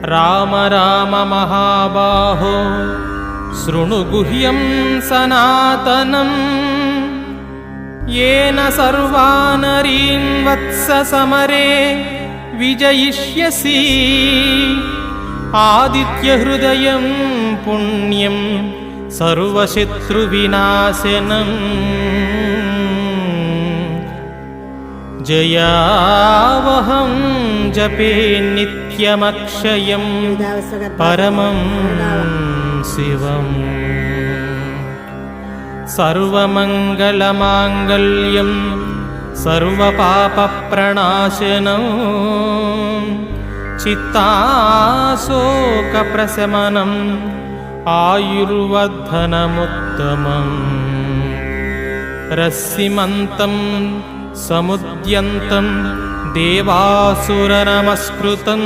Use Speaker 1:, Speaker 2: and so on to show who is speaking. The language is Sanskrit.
Speaker 1: राम राम महाबाहो शृणु गुह्यं सनातनं येन सर्वानरीन् वत्स समरे विजयिष्यसि। आदित्यहृदयं पुण्यं सर्वशत्रुविनाशनं जयावहं जपे नित्यमक्षयं परमं शिवम्। सर्वमङ्गलमाङ्गल्यं सर्वपापप्रणाशनं चित्ताशोकप्रशमनम् आयुर्वर्धनमुत्तमम्। रश्मिमन्तं समुद्यन्तं देवासुरनमस्कृतं